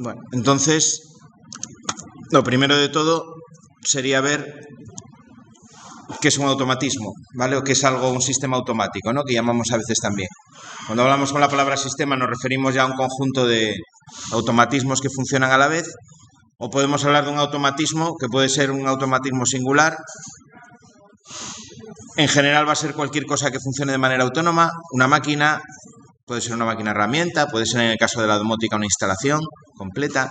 Bueno, entonces, lo primero de todo sería ver qué es un automatismo, ¿vale? O qué es un sistema automático, ¿no? Que llamamos a veces también. Cuando hablamos con la palabra sistema nos referimos ya a un conjunto de automatismos que funcionan a la vez, o podemos hablar de un automatismo que puede ser un automatismo singular. En general va a ser cualquier cosa que funcione de manera autónoma, una máquina, puede ser una máquina herramienta, puede ser en el caso de la domótica una instalación completa,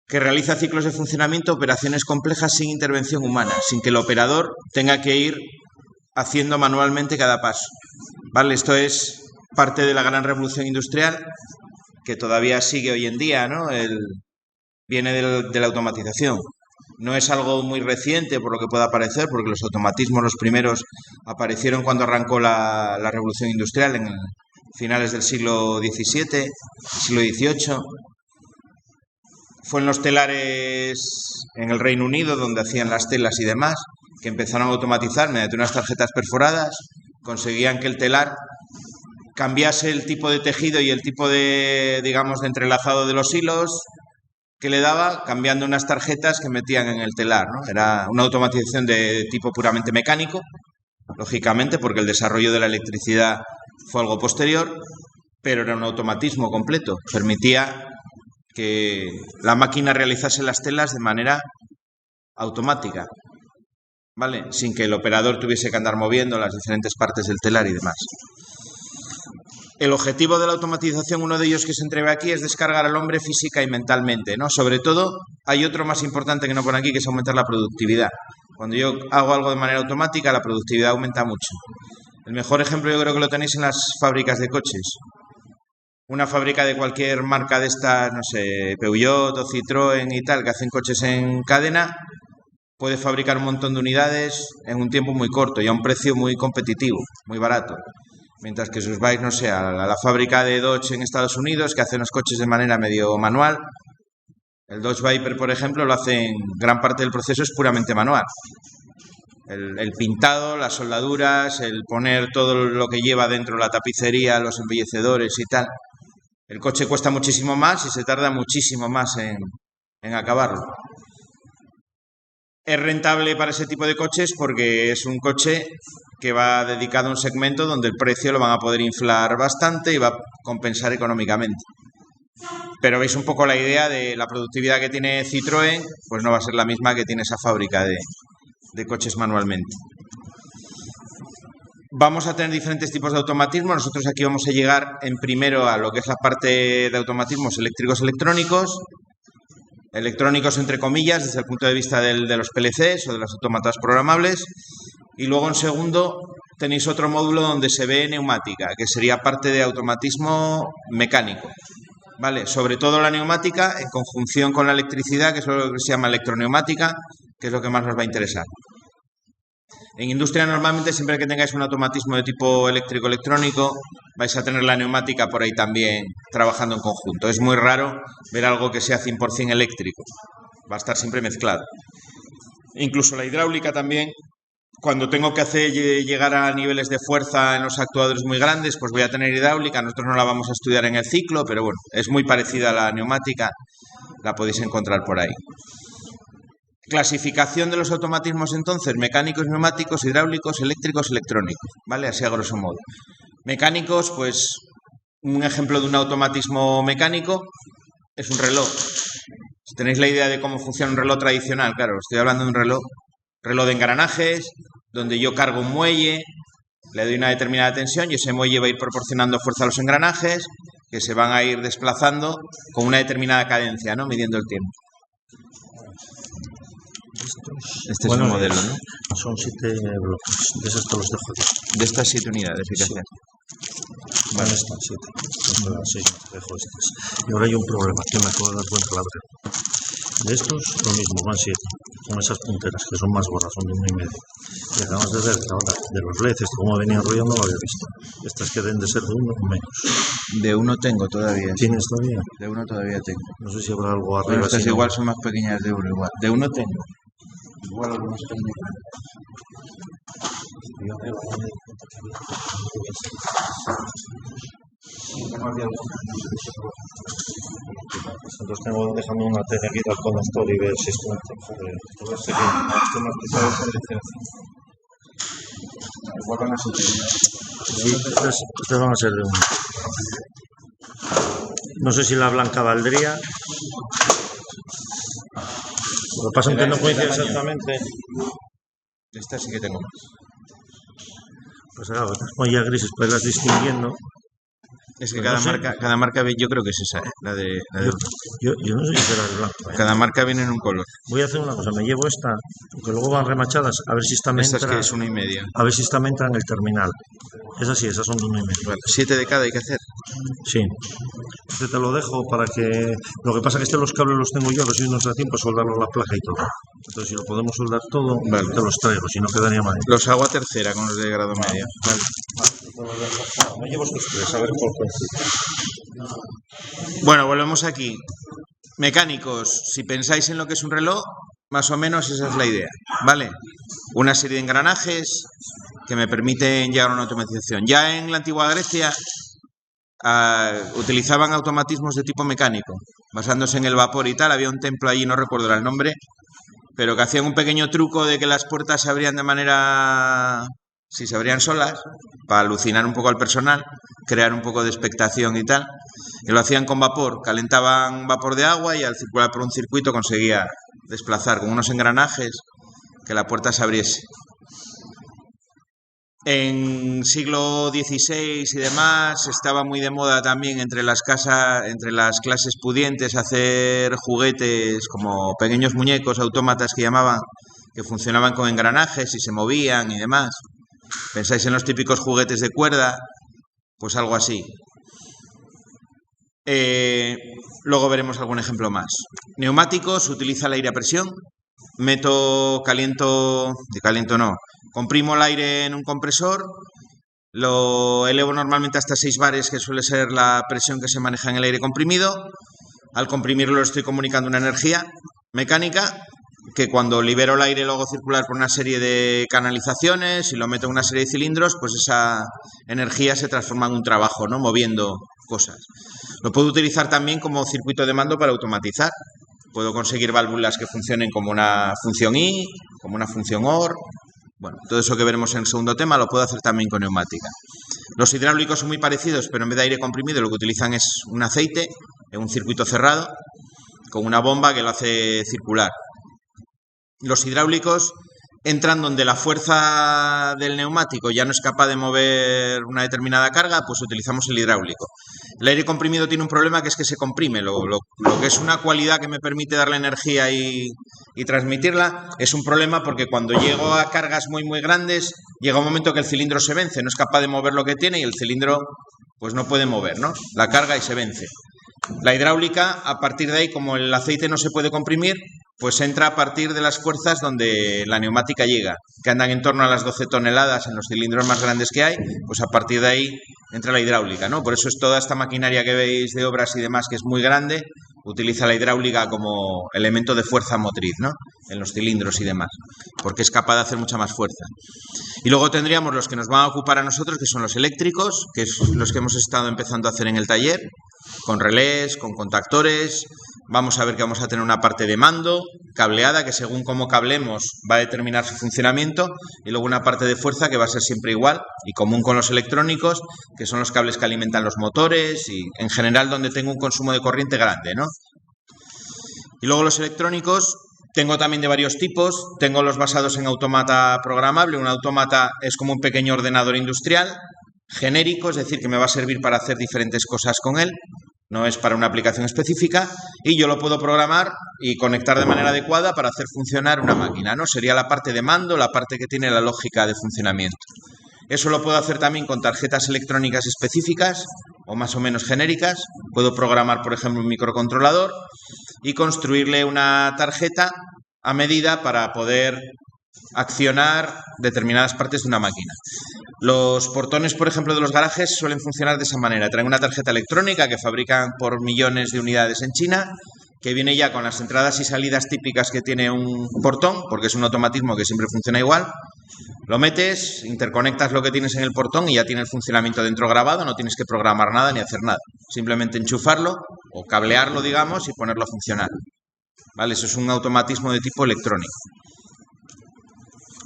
que realiza ciclos de funcionamiento, operaciones complejas sin intervención humana, sin que el operador tenga que ir haciendo manualmente cada paso. ¿Vale? Esto es parte de la gran revolución industrial que todavía sigue hoy en día, ¿no? Viene de la automatización. No es algo muy reciente por lo que pueda parecer, porque los automatismos, los primeros, aparecieron cuando arrancó la revolución industrial en finales del siglo XVII, siglo XVIII. Fue en los telares en el Reino Unido, donde hacían las telas y demás, que empezaron a automatizar mediante unas tarjetas perforadas, conseguían que el telar cambiase el tipo de tejido y el tipo de, digamos, de entrelazado de los hilos que le daba, cambiando unas tarjetas que metían en el telar, ¿no? Era una automatización de tipo puramente mecánico, lógicamente, porque el desarrollo de la electricidad fue algo posterior, pero era un automatismo completo. Permitía que la máquina realizase las telas de manera automática, ¿vale? Sin que el operador tuviese que andar moviendo las diferentes partes del telar y demás. El objetivo de la automatización, uno de ellos que se entrega aquí, es descargar al hombre física y mentalmente, ¿no? Sobre todo, hay otro más importante que no pone aquí, que es aumentar la productividad. Cuando yo hago algo de manera automática, la productividad aumenta mucho. El mejor ejemplo yo creo que lo tenéis en las fábricas de coches. Una fábrica de cualquier marca de estas, no sé, Peugeot o Citroën y tal, que hacen coches en cadena, puede fabricar un montón de unidades en un tiempo muy corto y a un precio muy competitivo, muy barato. Mientras que si os vais, no sé, a la fábrica de Dodge en Estados Unidos, que hace los coches de manera medio manual, el Dodge Viper, por ejemplo, lo hacen, gran parte del proceso es puramente manual. El pintado, las soldaduras, el poner todo lo que lleva dentro, la tapicería, los embellecedores y tal. El coche cuesta muchísimo más y se tarda muchísimo más en acabarlo. Es rentable para ese tipo de coches porque es un coche que va dedicado a un segmento donde el precio lo van a poder inflar bastante y va a compensar económicamente. Pero veis un poco la idea de la productividad que tiene Citroën, pues no va a ser la misma que tiene esa fábrica de coches manualmente. Vamos a tener diferentes tipos de automatismo. Nosotros aquí vamos a llegar en primero a lo que es la parte de automatismos eléctricos electrónicos. Electrónicos entre comillas, desde el punto de vista de los PLCs o de los autómatas programables. Y luego en segundo tenéis otro módulo donde se ve neumática, que sería parte de automatismo mecánico. ¿Vale? Sobre todo la neumática en conjunción con la electricidad, que es lo que se llama electroneumática, que es lo que más nos va a interesar. En industria normalmente siempre que tengáis un automatismo de tipo eléctrico-electrónico vais a tener la neumática por ahí también trabajando en conjunto. Es muy raro ver algo que sea 100% eléctrico. Va a estar siempre mezclado. Incluso la hidráulica también, cuando tengo que hacer llegar a niveles de fuerza en los actuadores muy grandes, pues voy a tener hidráulica. Nosotros no la vamos a estudiar en el ciclo, pero bueno, es muy parecida a la neumática. La podéis encontrar por ahí. Clasificación de los automatismos entonces, mecánicos, neumáticos, hidráulicos, eléctricos, electrónicos, ¿vale? Así a grosso modo. Mecánicos, pues un ejemplo de un automatismo mecánico es un reloj. Si tenéis la idea de cómo funciona un reloj tradicional, claro, estoy hablando de un reloj de engranajes, donde yo cargo un muelle, le doy una determinada tensión y ese muelle va a ir proporcionando fuerza a los engranajes que se van a ir desplazando con una determinada cadencia, ¿no? Midiendo el tiempo. Este es el modelo, ¿no? Son 7 bloques. De esos te los dejo aquí. De estas 7 unidades, fíjate. Sí. Vale, están 7. Sí, dejo estas. Y ahora hay un problema, que me acabo de dar cuenta la verdad. De estos, lo mismo, van 7. Con esas punteras, que son más gordas, son de 1,5. Y acabamos de ver que ahora, de los LEDs, como venía enrollando, no lo había visto. Estas que deben de ser de 1 o menos. De 1 tengo todavía. ¿Tienes todavía? De 1 todavía tengo. No sé si habrá algo arriba. Pero estas igual son más pequeñas de 1 igual. De 1 tengo. Igual algunos tengo. Entonces déjame una teneguita al conector y ver si esto me joder. Todo este bien. Esto no es que igual van a ser. Sí, estos van a ser de un. No sé si la blanca valdría. Lo que pasa es que no coincide exactamente. Esta sí que tengo más. Pues claro, las ya grises para irlas distinguiendo. Es que cada marca yo creo que es esa, la de yo no sé si será el blanco. Cada marca viene en un color. Voy a hacer una cosa, me llevo esta, que luego van remachadas, a ver si esta me entra. Esta es que es 1,5. A ver si esta me entra en el terminal. Esas sí, esas son de 1,5. Vale, 7 de cada hay que hacer. Sí. Este te lo dejo para que. Lo que pasa es que los cables los tengo yo, a ver si nos da tiempo a soldarlo a la placa y todo. Entonces, si lo podemos soldar todo, vale, te los traigo, si no quedaría mal. Los hago a tercera con los de grado medio. Vale. Me llevo estos tres, a ver cuál coincide. Bueno, volvemos aquí. Mecánicos, si pensáis en lo que es un reloj, más o menos esa es la idea, ¿vale? Una serie de engranajes que me permiten llegar a una automatización. Ya en la antigua Grecia utilizaban automatismos de tipo mecánico, basándose en el vapor y tal. Había un templo allí, no recuerdo el nombre, pero que hacían un pequeño truco de que las puertas se abrían de manera... si se abrían solas, para alucinar un poco al personal, crear un poco de expectación y tal. Y lo hacían con vapor, calentaban vapor de agua y al circular por un circuito conseguía desplazar con unos engranajes que la puerta se abriese. En siglo XVI y demás estaba muy de moda también entre las clases pudientes hacer juguetes como pequeños muñecos, autómatas que llamaban, que funcionaban con engranajes y se movían y demás. ¿Pensáis en los típicos juguetes de cuerda? Pues algo así. Luego veremos algún ejemplo más. Neumáticos, utiliza el aire a presión. Comprimo el aire en un compresor, lo elevo normalmente hasta 6 bares, que suele ser la presión que se maneja en el aire comprimido. Al comprimirlo estoy comunicando una energía mecánica que cuando libero el aire lo hago circular por una serie de canalizaciones y lo meto en una serie de cilindros, pues esa energía se transforma en un trabajo, ¿no? Moviendo cosas. Lo puedo utilizar también como circuito de mando para automatizar. Puedo conseguir válvulas que funcionen como una función I, como una función OR. Bueno, todo eso que veremos en el segundo tema lo puedo hacer también con neumática. Los hidráulicos son muy parecidos, pero en vez de aire comprimido lo que utilizan es un aceite en un circuito cerrado con una bomba que lo hace circular. Los hidráulicos entran donde la fuerza del neumático ya no es capaz de mover una determinada carga, pues utilizamos el hidráulico. El aire comprimido tiene un problema, que es que se comprime. Lo que es una cualidad que me permite darle energía y transmitirla, es un problema porque cuando llego a cargas muy grandes, llega un momento que el cilindro se vence, no es capaz de mover lo que tiene y el cilindro pues no puede mover, ¿no? La carga y se vence. La hidráulica, a partir de ahí, como el aceite no se puede comprimir, pues entra a partir de las fuerzas donde la neumática llega, que andan en torno a las 12 toneladas en los cilindros más grandes que hay, pues a partir de ahí entra la hidráulica, ¿no? Por eso es toda esta maquinaria que veis de obras y demás, que es muy grande, utiliza la hidráulica como elemento de fuerza motriz, ¿no? En los cilindros y demás, porque es capaz de hacer mucha más fuerza. Y luego tendríamos los que nos van a ocupar a nosotros, que son los eléctricos, que es los que hemos estado empezando a hacer en el taller, con relés, con contactores. Vamos a ver que vamos a tener una parte de mando, cableada, que según cómo cablemos va a determinar su funcionamiento, y luego una parte de fuerza que va a ser siempre igual y común con los electrónicos, que son los cables que alimentan los motores y en general donde tengo un consumo de corriente grande, ¿no? Y luego los electrónicos tengo también de varios tipos. Tengo los basados en autómata programable. Un autómata es como un pequeño ordenador industrial genérico, es decir, que me va a servir para hacer diferentes cosas con él. No es para una aplicación específica y yo lo puedo programar y conectar de manera adecuada para hacer funcionar una máquina, ¿no? Sería la parte de mando, la parte que tiene la lógica de funcionamiento. Eso lo puedo hacer también con tarjetas electrónicas específicas o más o menos genéricas. Puedo programar, por ejemplo, un microcontrolador y construirle una tarjeta a medida para poder accionar determinadas partes de una máquina. Los portones, por ejemplo, de los garajes suelen funcionar de esa manera. Traen una tarjeta electrónica que fabrican por millones de unidades en China que viene ya con las entradas y salidas típicas que tiene un portón, porque es un automatismo que siempre funciona igual. Lo metes, interconectas lo que tienes en el portón y ya tiene el funcionamiento dentro grabado, no tienes que programar nada ni hacer nada. Simplemente enchufarlo o cablearlo, digamos, y ponerlo a funcionar. ¿Vale? Eso es un automatismo de tipo electrónico.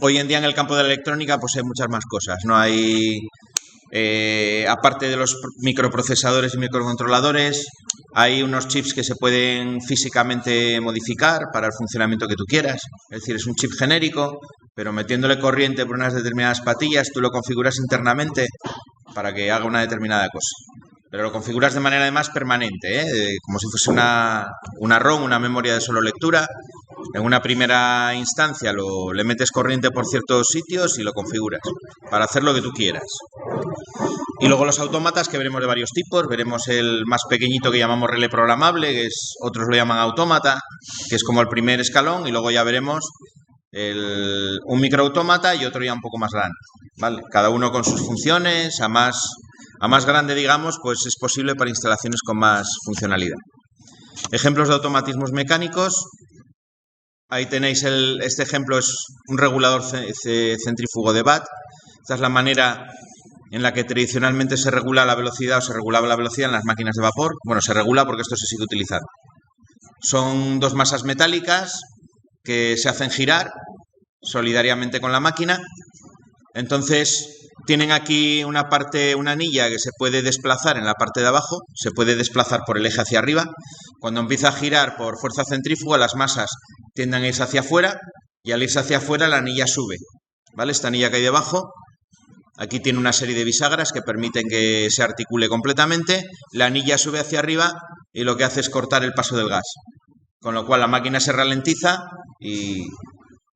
Hoy en día en el campo de la electrónica pues hay muchas más cosas. No hay, aparte de los microprocesadores y microcontroladores, hay unos chips que se pueden físicamente modificar para el funcionamiento que tú quieras. Es decir, es un chip genérico, pero metiéndole corriente por unas determinadas patillas, tú lo configuras internamente para que haga una determinada cosa. Pero lo configuras de manera además permanente, como si fuese una ROM, una memoria de solo lectura. En una primera instancia le metes corriente por ciertos sitios y lo configuras para hacer lo que tú quieras. Y luego los autómatas, que veremos de varios tipos. Veremos el más pequeñito que llamamos relé programable, que otros lo llaman autómata, que es como el primer escalón, y luego ya veremos un microautómata y otro ya un poco más grande, ¿vale? Cada uno con sus funciones. A más grande, digamos, pues es posible para instalaciones con más funcionalidad. Ejemplos de automatismos mecánicos. Ahí tenéis este ejemplo, es un regulador centrífugo de BAT. Esta es la manera en la que tradicionalmente se regula la velocidad o se regulaba la velocidad en las máquinas de vapor. Bueno, se regula porque esto se sigue utilizando. Son dos masas metálicas que se hacen girar solidariamente con la máquina. Entonces tienen aquí una anilla que se puede desplazar en la parte de abajo, se puede desplazar por el eje hacia arriba. Cuando empieza a girar por fuerza centrífuga, las masas tienden a irse hacia afuera y al irse hacia afuera la anilla sube, ¿vale? Esta anilla que hay debajo, aquí tiene una serie de bisagras que permiten que se articule completamente. La anilla sube hacia arriba y lo que hace es cortar el paso del gas, con lo cual la máquina se ralentiza y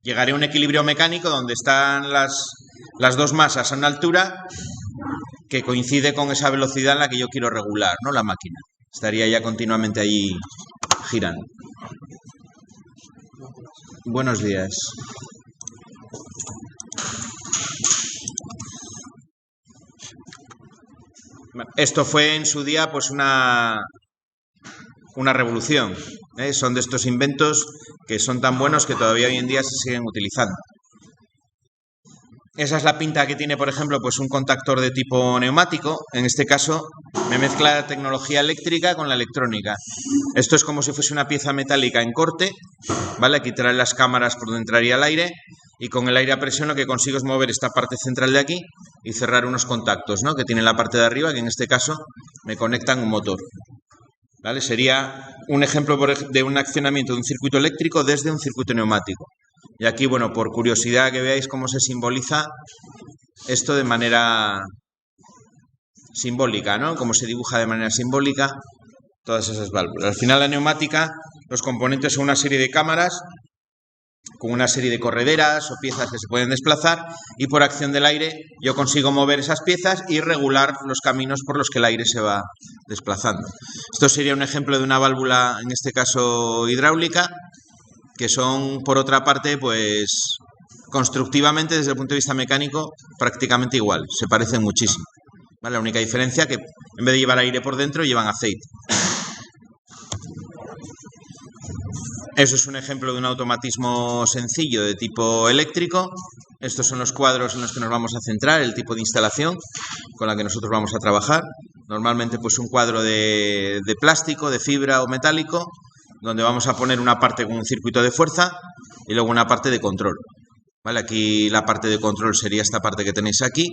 llegaré a un equilibrio mecánico donde están las dos masas a una altura que coincide con esa velocidad en la que yo quiero regular, ¿no? La máquina estaría ya continuamente allí girando. Buenos días. Esto fue en su día pues una revolución, ¿eh? Son de estos inventos que son tan buenos que todavía hoy en día se siguen utilizando. Esa es la pinta que tiene, por ejemplo, pues un contactor de tipo neumático. En este caso me mezcla la tecnología eléctrica con la electrónica. Esto es como si fuese una pieza metálica en corte, ¿vale? Aquí trae las cámaras por donde entraría el aire y con el aire a presión lo que consigo es mover esta parte central de aquí y cerrar unos contactos, ¿no? Que tiene la parte de arriba, que en este caso me conectan un motor, ¿vale? Sería un ejemplo de un accionamiento de un circuito eléctrico desde un circuito neumático. Y aquí, bueno, por curiosidad que veáis cómo se simboliza esto de manera simbólica, ¿no? Cómo se dibuja de manera simbólica todas esas válvulas. Al final la neumática, los componentes son una serie de cámaras con una serie de correderas o piezas que se pueden desplazar y por acción del aire yo consigo mover esas piezas y regular los caminos por los que el aire se va desplazando. Esto sería un ejemplo de una válvula, en este caso hidráulica, que son, por otra parte, pues constructivamente, desde el punto de vista mecánico, prácticamente igual. Se parecen muchísimo, ¿vale? La única diferencia es que en vez de llevar aire por dentro, llevan aceite. Eso es un ejemplo de un automatismo sencillo de tipo eléctrico. Estos son los cuadros en los que nos vamos a centrar, el tipo de instalación con la que nosotros vamos a trabajar. Normalmente, pues un cuadro de plástico, de fibra o metálico, donde vamos a poner una parte con un circuito de fuerza y luego una parte de control, ¿vale? Aquí la parte de control sería esta parte que tenéis aquí.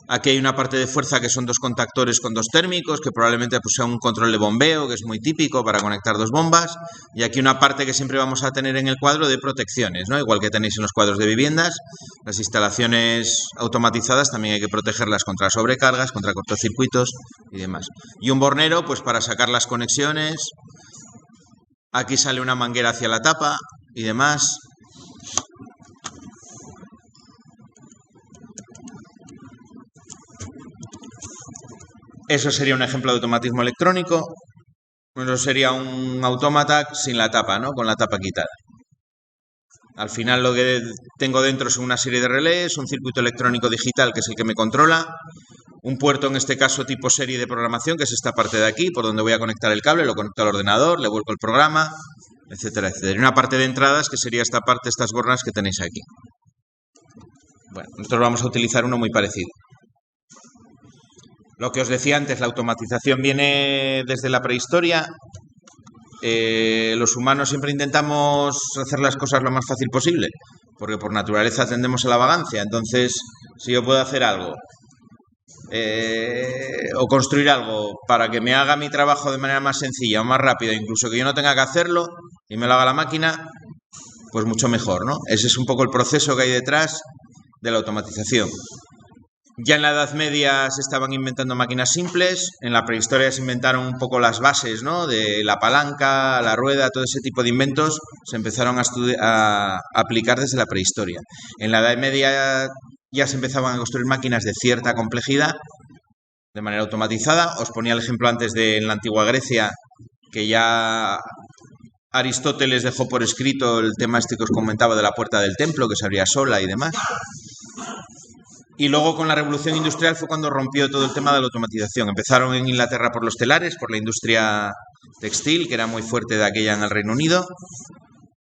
Aquí hay una parte de fuerza que son dos contactores con dos térmicos, que probablemente pues, sea un control de bombeo, que es muy típico para conectar dos bombas. Y aquí una parte que siempre vamos a tener en el cuadro de protecciones, ¿no? Igual que tenéis en los cuadros de viviendas, las instalaciones automatizadas también hay que protegerlas contra sobrecargas, contra cortocircuitos y demás. Y un bornero, pues para sacar las conexiones. Aquí sale una manguera hacia la tapa y demás. Eso sería un ejemplo de automatismo electrónico. Eso sería un autómata sin la tapa, ¿no? Con la tapa quitada. Al final lo que tengo dentro son una serie de relés, un circuito electrónico digital que es el que me controla, un puerto en este caso tipo serie de programación, que es esta parte de aquí, por donde voy a conectar el cable, lo conecto al ordenador, le vuelco el programa, etcétera, etcétera. Y una parte de entradas que sería esta parte, estas bornas que tenéis aquí. Bueno, nosotros vamos a utilizar uno muy parecido. Lo que os decía antes, la automatización viene desde la prehistoria. Los humanos siempre intentamos hacer las cosas lo más fácil posible, porque por naturaleza tendemos a la vagancia. Entonces, si yo puedo hacer algo o construir algo para que me haga mi trabajo de manera más sencilla o más rápida, incluso que yo no tenga que hacerlo y me lo haga la máquina, pues mucho mejor, ¿no? Ese es un poco el proceso que hay detrás de la automatización. Ya en la Edad Media se estaban inventando máquinas simples, en la prehistoria se inventaron un poco las bases, ¿no? De la palanca, la rueda, todo ese tipo de inventos se empezaron a aplicar desde la prehistoria. En la Edad Media ya se empezaban a construir máquinas de cierta complejidad de manera automatizada. Os ponía el ejemplo antes de en la antigua Grecia, que ya Aristóteles dejó por escrito el tema este que os comentaba de la puerta del templo, que se abría sola y demás. Y luego con la revolución industrial fue cuando rompió todo el tema de la automatización. Empezaron en Inglaterra por los telares, por la industria textil, que era muy fuerte de aquella en el Reino Unido,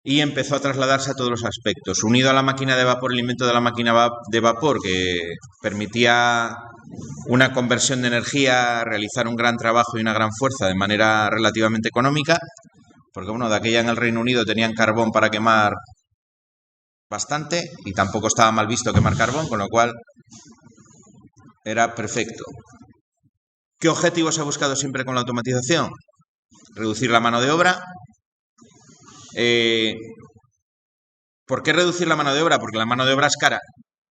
y empezó a trasladarse a todos los aspectos. Unido a la máquina de vapor, el invento de la máquina de vapor, que permitía una conversión de energía, realizar un gran trabajo y una gran fuerza de manera relativamente económica, porque bueno, de aquella en el Reino Unido tenían carbón para quemar bastante y tampoco estaba mal visto quemar carbón, con lo cual era perfecto. ¿Qué objetivos ha buscado siempre con la automatización? Reducir la mano de obra. ¿Por qué reducir la mano de obra? Porque la mano de obra es cara.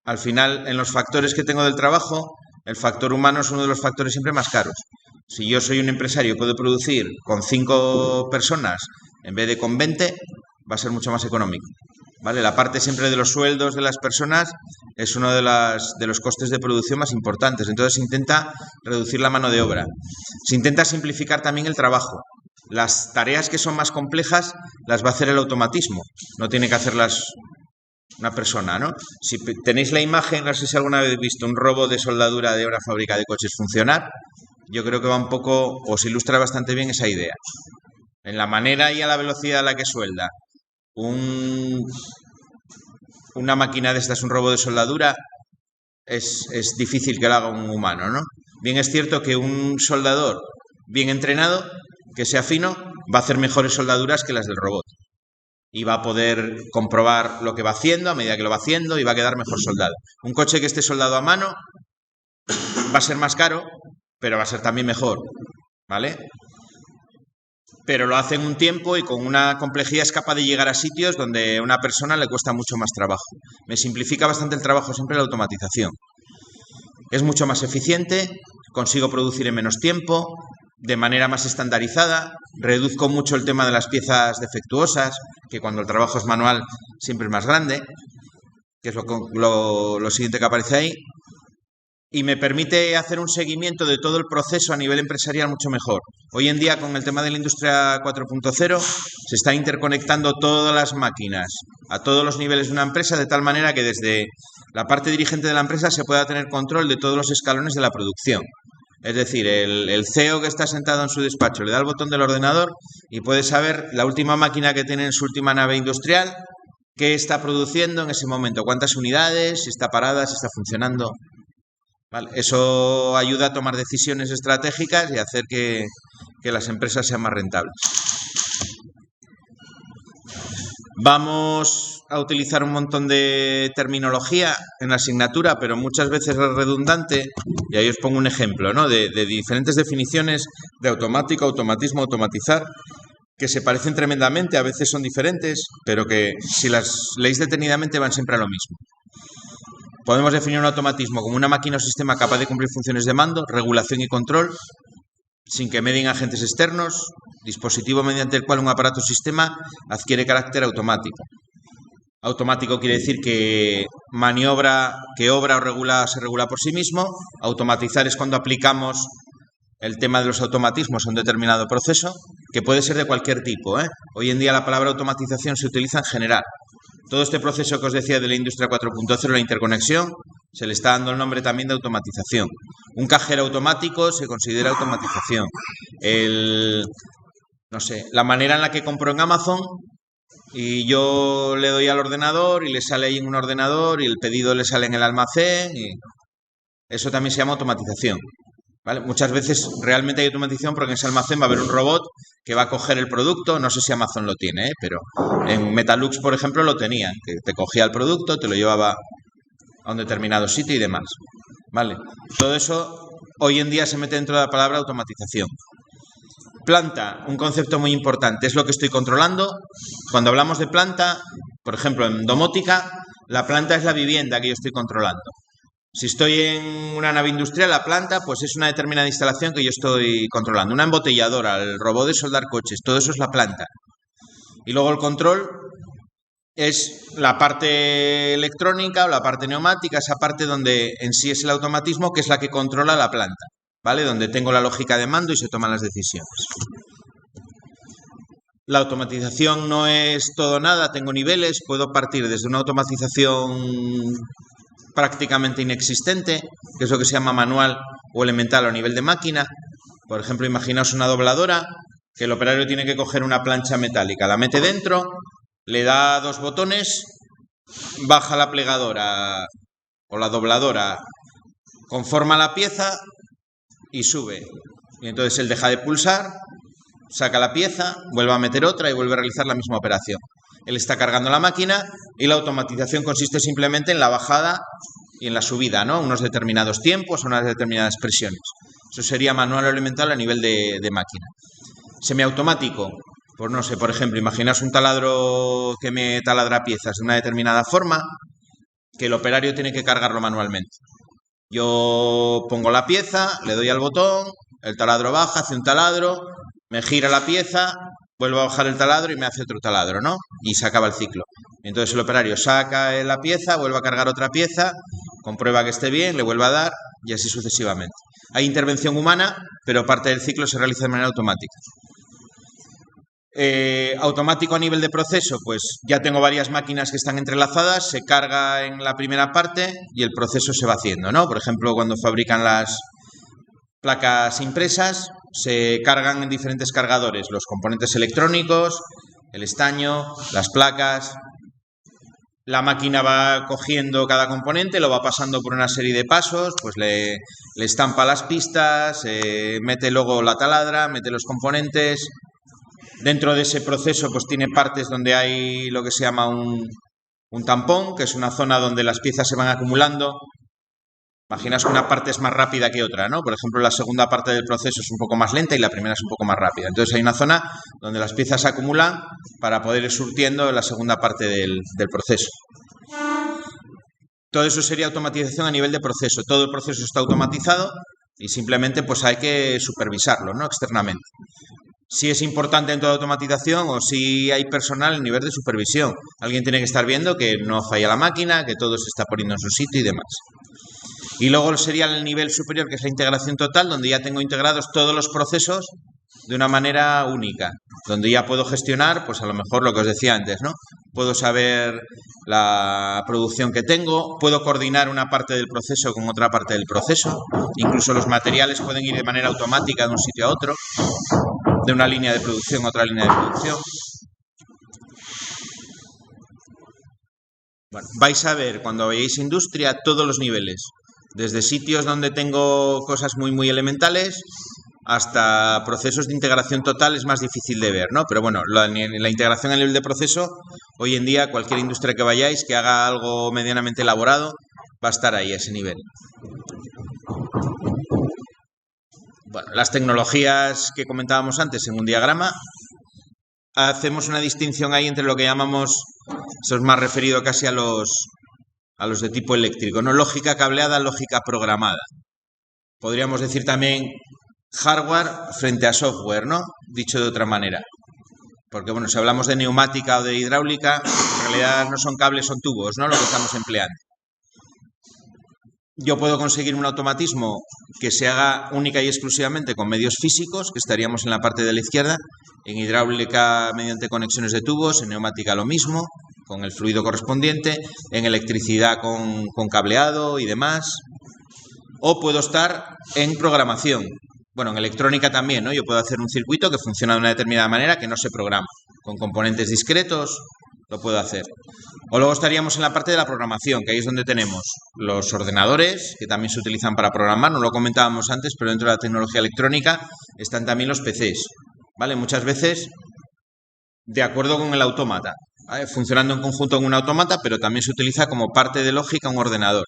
Al final, en los factores que tengo del trabajo, el factor humano es uno de los factores siempre más caros. Si yo soy un empresario y puedo producir con 5 personas en vez de con 20, va a ser mucho más económico. ¿Vale? La parte siempre de los sueldos de las personas es uno de los costes de producción más importantes. Entonces se intenta reducir la mano de obra. Se intenta simplificar también el trabajo. Las tareas que son más complejas las va a hacer el automatismo. No tiene que hacerlas una persona, ¿no? Si tenéis la imagen, no sé si alguna vez habéis visto un robot de soldadura de una fábrica de coches funcionar, yo creo que va un poco, os ilustra bastante bien esa idea. En la manera y a la velocidad a la que suelda una máquina de estas, un robot de soldadura, es difícil que lo haga un humano, ¿no? Bien es cierto que un soldador bien entrenado, que sea fino, va a hacer mejores soldaduras que las del robot. Y va a poder comprobar lo que va haciendo a medida que lo va haciendo y va a quedar mejor soldado. Un coche que esté soldado a mano va a ser más caro, pero va a ser también mejor, ¿vale? Pero lo hace en un tiempo y con una complejidad es capaz de llegar a sitios donde a una persona le cuesta mucho más trabajo. Me simplifica bastante el trabajo siempre la automatización. Es mucho más eficiente, consigo producir en menos tiempo, de manera más estandarizada, reduzco mucho el tema de las piezas defectuosas, que cuando el trabajo es manual siempre es más grande, que es lo siguiente que aparece ahí, y me permite hacer un seguimiento de todo el proceso a nivel empresarial mucho mejor. Hoy en día, con el tema de la industria 4.0, se están interconectando todas las máquinas a todos los niveles de una empresa, de tal manera que desde la parte dirigente de la empresa se pueda tener control de todos los escalones de la producción. Es decir, el CEO que está sentado en su despacho le da el botón del ordenador y puede saber la última máquina que tiene en su última nave industrial, qué está produciendo en ese momento, cuántas unidades, si está parada, si está funcionando. ¿Vale? Eso ayuda a tomar decisiones estratégicas y a hacer que las empresas sean más rentables. Vamos a utilizar un montón de terminología en la asignatura, pero muchas veces es redundante, y ahí os pongo un ejemplo, ¿no? de diferentes definiciones de automático, automatismo, automatizar, que se parecen tremendamente, a veces son diferentes, pero que si las leéis detenidamente van siempre a lo mismo. Podemos definir un automatismo como una máquina o sistema capaz de cumplir funciones de mando, regulación y control, sin que medien agentes externos, dispositivo mediante el cual un aparato o sistema adquiere carácter automático. Automático quiere decir que maniobra, que obra o se regula por sí mismo. Automatizar es cuando aplicamos el tema de los automatismos a un determinado proceso, que puede ser de cualquier tipo, ¿eh? Hoy en día la palabra automatización se utiliza en general. Todo este proceso que os decía de la industria 4.0, la interconexión, se le está dando el nombre también de automatización. Un cajero automático se considera automatización. No sé, la manera en la que compro en Amazon y yo le doy al ordenador y le sale ahí en un ordenador y el pedido le sale en el almacén y eso también se llama automatización. ¿Vale? Muchas veces realmente hay automatización porque en ese almacén va a haber un robot que va a coger el producto. No sé si Amazon lo tiene, pero en Metalux, por ejemplo, lo tenían, que te cogía el producto, te lo llevaba a un determinado sitio y demás. ¿Vale? Todo eso hoy en día se mete dentro de la palabra automatización. Planta, un concepto muy importante, es lo que estoy controlando. Cuando hablamos de planta, por ejemplo, en domótica, la planta es la vivienda que yo estoy controlando. Si estoy en una nave industrial, la planta, pues es una determinada instalación que yo estoy controlando. Una embotelladora, el robot de soldar coches, todo eso es la planta. Y luego el control es la parte electrónica o la parte neumática, esa parte donde en sí es el automatismo, que es la que controla la planta, ¿vale? Donde tengo la lógica de mando y se toman las decisiones. La automatización no es todo nada, tengo niveles, puedo partir desde una automatización prácticamente inexistente, que es lo que se llama manual o elemental a nivel de máquina. Por ejemplo, imaginaos una dobladora, que el operario tiene que coger una plancha metálica, la mete dentro, le da 2 botones, baja la plegadora o la dobladora, conforma la pieza y sube. Y entonces él deja de pulsar, saca la pieza, vuelve a meter otra y vuelve a realizar la misma operación. Él está cargando la máquina y la automatización consiste simplemente en la bajada y en la subida, ¿no? Unos determinados tiempos, unas determinadas presiones. Eso sería manual o elemental a nivel de máquina. Semiautomático, pues no sé, por ejemplo, imaginaos un taladro que me taladra piezas de una determinada forma, que el operario tiene que cargarlo manualmente. Yo pongo la pieza, le doy al botón, el taladro baja, hace un taladro, me gira la pieza, vuelvo a bajar el taladro y me hace otro taladro, ¿no? Y se acaba el ciclo. Entonces el operario saca la pieza, vuelve a cargar otra pieza, comprueba que esté bien, le vuelve a dar y así sucesivamente. Hay intervención humana, pero parte del ciclo se realiza de manera automática. Automático a nivel de proceso, pues ya tengo varias máquinas que están entrelazadas, se carga en la primera parte y el proceso se va haciendo, ¿no? Por ejemplo, cuando fabrican las placas impresas, se cargan en diferentes cargadores, los componentes electrónicos, el estaño, las placas. La máquina va cogiendo cada componente, lo va pasando por una serie de pasos, pues le estampa las pistas, mete luego la taladra, mete los componentes. Dentro de ese proceso pues tiene partes donde hay lo que se llama un tampón, que es una zona donde las piezas se van acumulando. Imaginaos que una parte es más rápida que otra, ¿no? Por ejemplo, la segunda parte del proceso es un poco más lenta y la primera es un poco más rápida. Entonces hay una zona donde las piezas se acumulan para poder ir surtiendo la segunda parte del proceso. Todo eso sería automatización a nivel de proceso. Todo el proceso está automatizado y simplemente pues hay que supervisarlo, ¿no? Externamente. Si es importante en toda automatización o si hay personal en nivel de supervisión. Alguien tiene que estar viendo que no falla la máquina, que todo se está poniendo en su sitio y demás. Y luego sería el nivel superior, que es la integración total, donde ya tengo integrados todos los procesos de una manera única, donde ya puedo gestionar, pues a lo mejor lo que os decía antes, ¿no? Puedo saber la producción que tengo, puedo coordinar una parte del proceso con otra parte del proceso, incluso los materiales pueden ir de manera automática de un sitio a otro, de una línea de producción a otra línea de producción. Bueno, vais a ver cuando veáis industria todos los niveles, desde sitios donde tengo cosas muy elementales hasta procesos de integración total es más difícil de ver, ¿no? Pero bueno, la integración a nivel de proceso, hoy en día cualquier industria que vayáis que haga algo medianamente elaborado va a estar ahí a ese nivel. Bueno, las tecnologías que comentábamos antes en un diagrama, hacemos una distinción ahí entre lo que llamamos, eso es más referido casi a los de tipo eléctrico, ¿no? Lógica cableada, lógica programada. Podríamos decir también hardware frente a software, ¿no? Dicho de otra manera. Porque, bueno, si hablamos de neumática o de hidráulica, en realidad no son cables, son tubos, ¿no? Lo que estamos empleando. Yo puedo conseguir un automatismo que se haga única y exclusivamente con medios físicos, que estaríamos en la parte de la izquierda. En hidráulica mediante conexiones de tubos, en neumática lo mismo, con el fluido correspondiente, en electricidad con cableado y demás, o puedo estar en programación. Bueno, en electrónica también, ¿no? Yo puedo hacer un circuito que funciona de una determinada manera que no se programa. Con componentes discretos lo puedo hacer. O luego estaríamos en la parte de la programación, que ahí es donde tenemos los ordenadores, que también se utilizan para programar, no lo comentábamos antes, pero dentro de la tecnología electrónica están también los PCs, ¿vale? Muchas veces de acuerdo con el autómata, ¿vale? Funcionando en conjunto con un autómata, pero también se utiliza como parte de lógica un ordenador.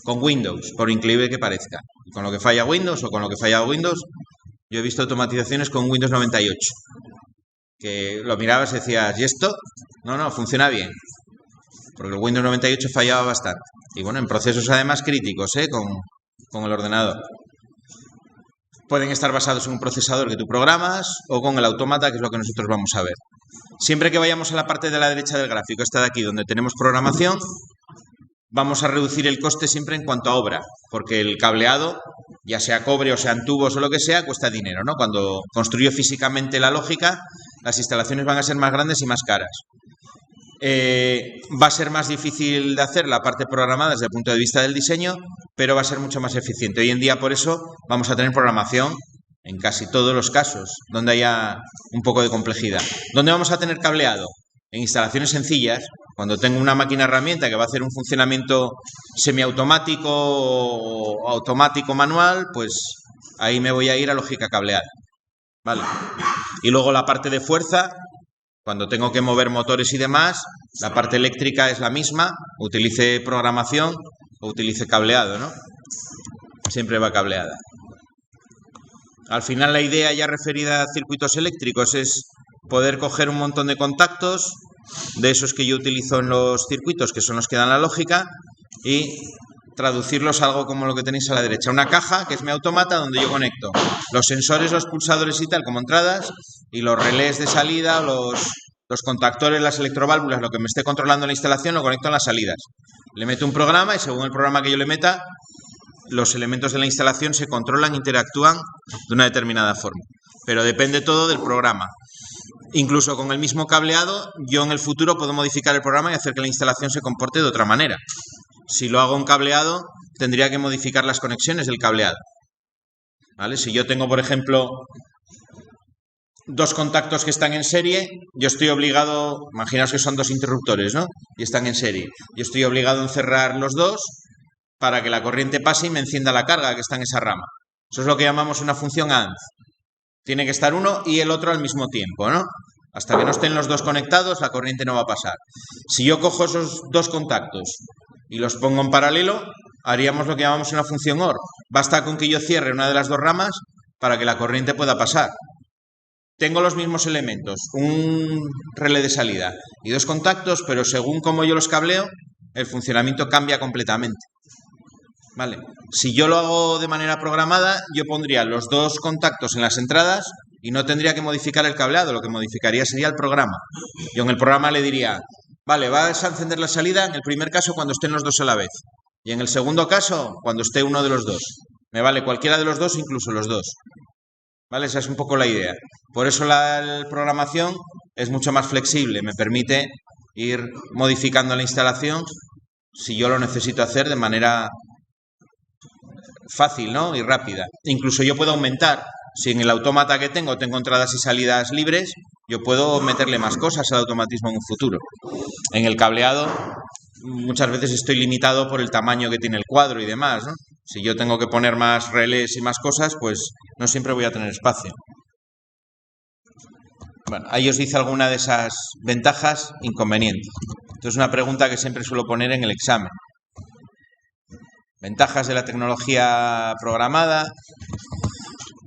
Con Windows, por increíble que parezca. Con lo que falla Windows o con lo que falla Windows, yo he visto automatizaciones con Windows 98. Que lo mirabas y decías, ¿y esto? No, funciona bien. Porque el Windows 98 fallaba bastante. Y bueno, en procesos además críticos, con el ordenador. Pueden estar basados en un procesador que tú programas o con el autómata, que es lo que nosotros vamos a ver. Siempre que vayamos a la parte de la derecha del gráfico, esta de aquí, donde tenemos programación, vamos a reducir el coste siempre en cuanto a obra, porque el cableado, ya sea cobre o sean tubos o lo que sea, cuesta dinero, ¿no? Cuando construyo físicamente la lógica, las instalaciones van a ser más grandes y más caras. Va a ser más difícil de hacer la parte programada desde el punto de vista del diseño, pero va a ser mucho más eficiente. Hoy en día, por eso, vamos a tener programación en casi todos los casos, donde haya un poco de complejidad. ¿Dónde vamos a tener cableado? En instalaciones sencillas, cuando tengo una máquina herramienta que va a hacer un funcionamiento semiautomático o automático manual, pues ahí me voy a ir a lógica cableada, ¿vale? Y luego la parte de fuerza, cuando tengo que mover motores y demás, la parte eléctrica es la misma, utilice programación o utilice cableado, ¿no? Siempre va cableada. Al final la idea ya referida a circuitos eléctricos es poder coger un montón de contactos, de esos que yo utilizo en los circuitos, que son los que dan la lógica, y traducirlos a algo como lo que tenéis a la derecha. Una caja, que es mi autómata, donde yo conecto los sensores, los pulsadores y tal, como entradas, y los relés de salida, los contactores, las electroválvulas, lo que me esté controlando en la instalación, lo conecto en las salidas. Le meto un programa y según el programa que yo le meta, los elementos de la instalación se controlan, interactúan de una determinada forma. Pero depende todo del programa. Incluso con el mismo cableado, yo en el futuro puedo modificar el programa y hacer que la instalación se comporte de otra manera. Si lo hago en cableado, tendría que modificar las conexiones del cableado, ¿vale? Si yo tengo, por ejemplo, dos contactos que están en serie, yo estoy obligado, imaginaos que son dos interruptores, ¿no? Y están en serie. Yo estoy obligado a encerrar los dos para que la corriente pase y me encienda la carga que está en esa rama. Eso es lo que llamamos una función AND. Tiene que estar uno y el otro al mismo tiempo, ¿no? Hasta que no estén los dos conectados, la corriente no va a pasar. Si yo cojo esos dos contactos y los pongo en paralelo, haríamos lo que llamamos una función OR. Basta con que yo cierre una de las dos ramas para que la corriente pueda pasar. Tengo los mismos elementos, un relé de salida y dos contactos, pero según cómo yo los cableo, el funcionamiento cambia completamente. ¿Vale? Si yo lo hago de manera programada, yo pondría los dos contactos en las entradas y no tendría que modificar el cableado, lo que modificaría sería el programa. Yo en el programa le diría, vale, vas a encender la salida en el primer caso cuando estén los dos a la vez y en el segundo caso cuando esté uno de los dos. Me vale cualquiera de los dos, incluso los dos. ¿Vale? Esa es un poco la idea. Por eso la programación es mucho más flexible, me permite ir modificando la instalación si yo lo necesito hacer de manera fácil, ¿no? Y rápida. Incluso yo puedo aumentar, si en el autómata que tengo entradas y salidas libres, yo puedo meterle más cosas al automatismo en un futuro. En el cableado muchas veces estoy limitado por el tamaño que tiene el cuadro y demás, ¿no? Si yo tengo que poner más relés y más cosas, pues no siempre voy a tener espacio. Bueno, ahí os dice alguna de esas ventajas, inconvenientes. Esto es una pregunta que siempre suelo poner en el examen. Ventajas de la tecnología programada.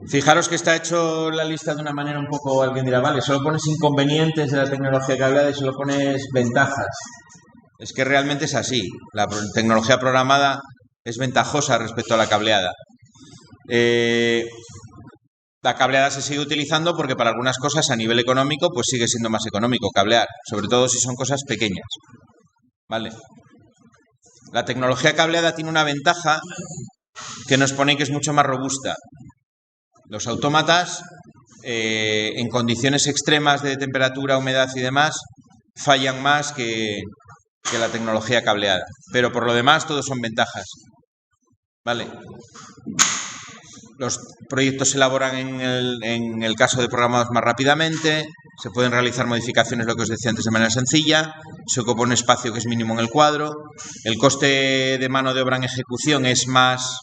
Fijaros que está hecho la lista de una manera un poco, alguien dirá, vale, solo pones inconvenientes de la tecnología cableada y solo pones ventajas. Es que realmente es así. La tecnología programada es ventajosa respecto a la cableada. La cableada se sigue utilizando porque para algunas cosas a nivel económico pues sigue siendo más económico cablear, sobre todo si son cosas pequeñas. ¿Vale? La tecnología cableada tiene una ventaja que nos pone que es mucho más robusta. Los autómatas, en condiciones extremas de temperatura, humedad y demás, fallan más que la tecnología cableada. Pero por lo demás, todos son ventajas. ¿Vale? Los proyectos se elaboran en el caso de programados más rápidamente, se pueden realizar modificaciones, lo que os decía antes, de manera sencilla, se ocupa un espacio que es mínimo en el cuadro, el coste de mano de obra en ejecución es más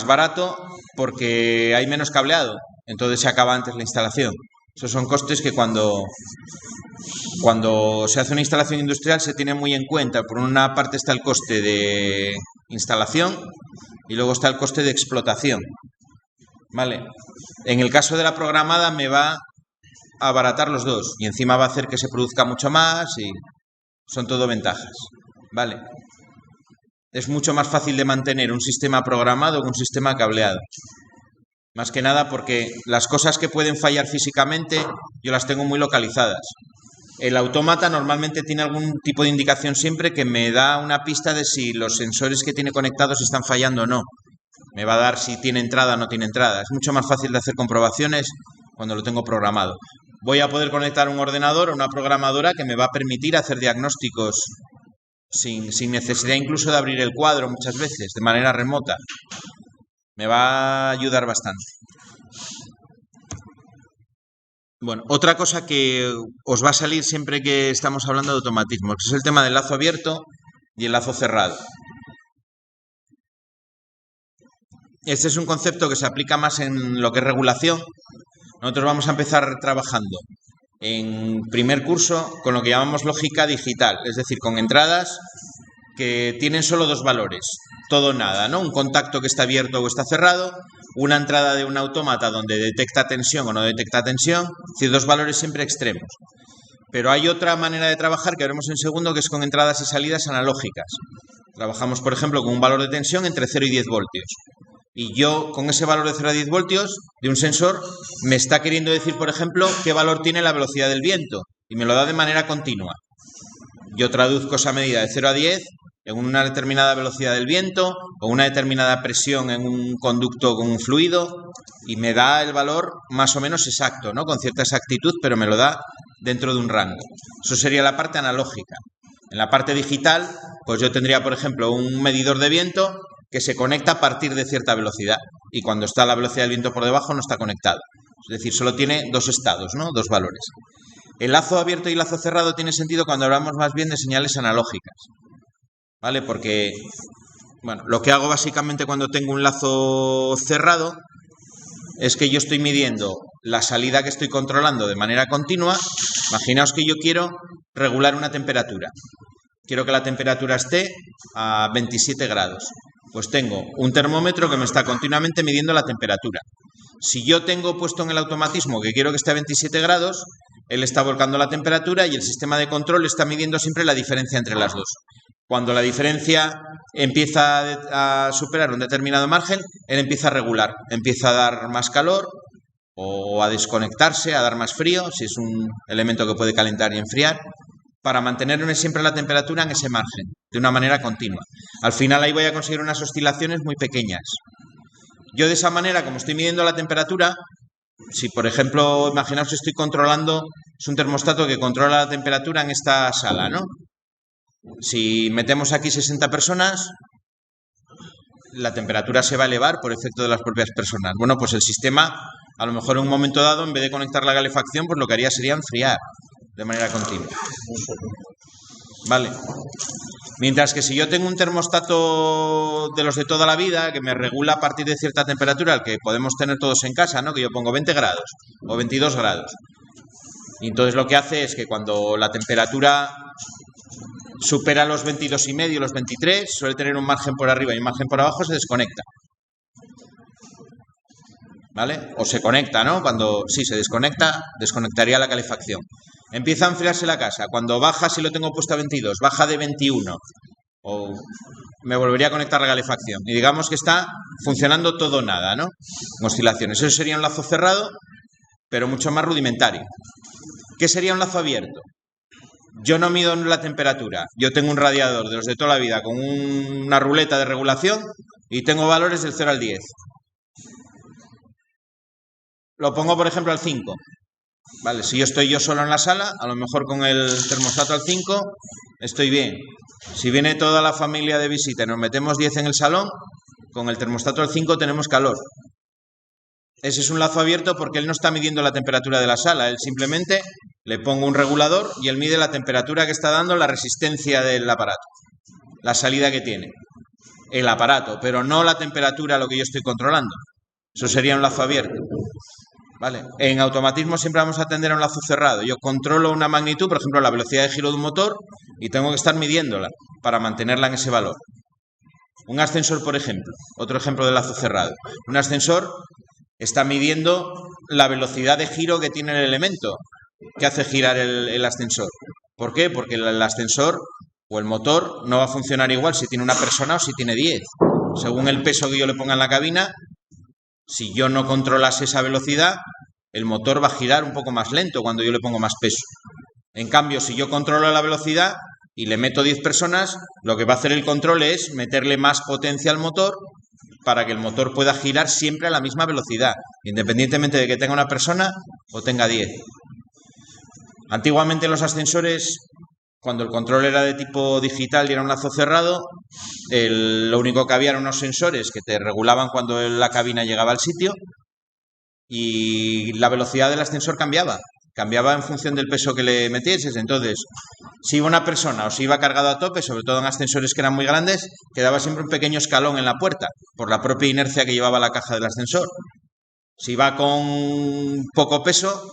barato porque hay menos cableado, entonces se acaba antes la instalación. Esos son costes que cuando se hace una instalación industrial se tiene muy en cuenta. Por una parte está el coste de instalación y luego está el coste de explotación. ¿Vale? En el caso de la programada me va a abaratar los dos y encima va a hacer que se produzca mucho más y son todo ventajas. ¿Vale? Es mucho más fácil de mantener un sistema programado que un sistema cableado. Más que nada porque las cosas que pueden fallar físicamente yo las tengo muy localizadas. El autómata normalmente tiene algún tipo de indicación siempre que me da una pista de si los sensores que tiene conectados están fallando o no. Me va a dar si tiene entrada o no tiene entrada. Es mucho más fácil de hacer comprobaciones cuando lo tengo programado. Voy a poder conectar un ordenador o una programadora que me va a permitir hacer diagnósticos sin necesidad incluso de abrir el cuadro muchas veces, de manera remota. Me va a ayudar bastante. Bueno, otra cosa que os va a salir siempre que estamos hablando de automatismo, que es el tema del lazo abierto y el lazo cerrado. Este es un concepto que se aplica más en lo que es regulación. Nosotros vamos a empezar trabajando en primer curso con lo que llamamos lógica digital, es decir, con entradas que tienen solo dos valores, todo o nada, ¿no? Un contacto que está abierto o está cerrado, una entrada de un autómata donde detecta tensión o no detecta tensión, es decir, dos valores siempre extremos. Pero hay otra manera de trabajar que veremos en segundo, que es con entradas y salidas analógicas. Trabajamos, por ejemplo, con un valor de tensión entre 0 y 10 voltios. Y yo, con ese valor de 0 a 10 voltios de un sensor, me está queriendo decir, por ejemplo, qué valor tiene la velocidad del viento. Y me lo da de manera continua. Yo traduzco esa medida de 0 a 10 en una determinada velocidad del viento o una determinada presión en un conducto con un fluido y me da el valor más o menos exacto, ¿no? Con cierta exactitud, pero me lo da dentro de un rango. Eso sería la parte analógica. En la parte digital, pues yo tendría, por ejemplo, un medidor de viento que se conecta a partir de cierta velocidad y cuando está la velocidad del viento por debajo no está conectado. Es decir, solo tiene dos estados, ¿no? Dos valores. El lazo abierto y el lazo cerrado tiene sentido cuando hablamos más bien de señales analógicas. ¿Vale? Porque, bueno, lo que hago básicamente cuando tengo un lazo cerrado es que yo estoy midiendo la salida que estoy controlando de manera continua. Imaginaos que yo quiero regular una temperatura. Quiero que la temperatura esté a 27 grados. Pues tengo un termómetro que me está continuamente midiendo la temperatura. Si yo tengo puesto en el automatismo que quiero que esté a 27 grados, él está volcando la temperatura y el sistema de control está midiendo siempre la diferencia entre las dos. Cuando la diferencia empieza a superar un determinado margen, él empieza a regular, empieza a dar más calor o a desconectarse, a dar más frío, si es un elemento que puede calentar y enfriar, para mantenerme siempre la temperatura en ese margen, de una manera continua. Al final ahí voy a conseguir unas oscilaciones muy pequeñas. Yo de esa manera, como estoy midiendo la temperatura, si por ejemplo, imaginaos que estoy controlando, es un termostato que controla la temperatura en esta sala, ¿no? Si metemos aquí 60 personas, la temperatura se va a elevar por efecto de las propias personas. Bueno, pues el sistema, a lo mejor en un momento dado, en vez de conectar la calefacción, pues lo que haría sería enfriar de manera continua. Vale. Mientras que si yo tengo un termostato de los de toda la vida, que me regula a partir de cierta temperatura, el que podemos tener todos en casa, ¿no? Que yo pongo 20 grados o 22 grados. Y entonces lo que hace es que cuando la temperatura supera los 22,5, los 23, suele tener un margen por arriba y un margen por abajo, se desconecta. ¿Vale? O se conecta, ¿no? Cuando sí se desconecta, desconectaría la calefacción. Empieza a enfriarse la casa. Cuando baja, si lo tengo puesto a 22, baja de 21. O me volvería a conectar la calefacción. Y digamos que está funcionando todo o nada, ¿no? Con oscilaciones. Eso sería un lazo cerrado, pero mucho más rudimentario. ¿Qué sería un lazo abierto? Yo no mido la temperatura. Yo tengo un radiador de los de toda la vida con una ruleta de regulación y tengo valores del 0 al 10. Lo pongo, por ejemplo, al 5. Vale, si yo estoy yo solo en la sala, a lo mejor con el termostato al 5 estoy bien. Si viene toda la familia de visita y nos metemos 10 en el salón, con el termostato al 5 tenemos calor. Ese es un lazo abierto porque él no está midiendo la temperatura de la sala, él simplemente le pongo un regulador y él mide la temperatura que está dando, la resistencia del aparato, la salida que tiene el aparato, pero no la temperatura a lo que yo estoy controlando. Eso sería un lazo abierto. ¿Vale? En automatismo siempre vamos a atender a un lazo cerrado. Yo controlo una magnitud, por ejemplo, la velocidad de giro de un motor, y tengo que estar midiéndola para mantenerla en ese valor. Un ascensor, por ejemplo, otro ejemplo de lazo cerrado. Un ascensor está midiendo la velocidad de giro que tiene el elemento que hace girar el ascensor. ¿Por qué? Porque el ascensor o el motor no va a funcionar igual si tiene una persona o si tiene 10. Según el peso que yo le ponga en la cabina, si yo no controlase esa velocidad, el motor va a girar un poco más lento cuando yo le pongo más peso. En cambio, si yo controlo la velocidad y le meto 10 personas, lo que va a hacer el control es meterle más potencia al motor para que el motor pueda girar siempre a la misma velocidad, independientemente de que tenga una persona o tenga 10. Antiguamente en los ascensores, cuando el control era de tipo digital y era un lazo cerrado, lo único que había eran unos sensores que te regulaban cuando la cabina llegaba al sitio y la velocidad del ascensor cambiaba en función del peso que le metieses. Entonces, si iba una persona o si iba cargado a tope, sobre todo en ascensores que eran muy grandes, quedaba siempre un pequeño escalón en la puerta por la propia inercia que llevaba la caja del ascensor. Si iba con poco peso,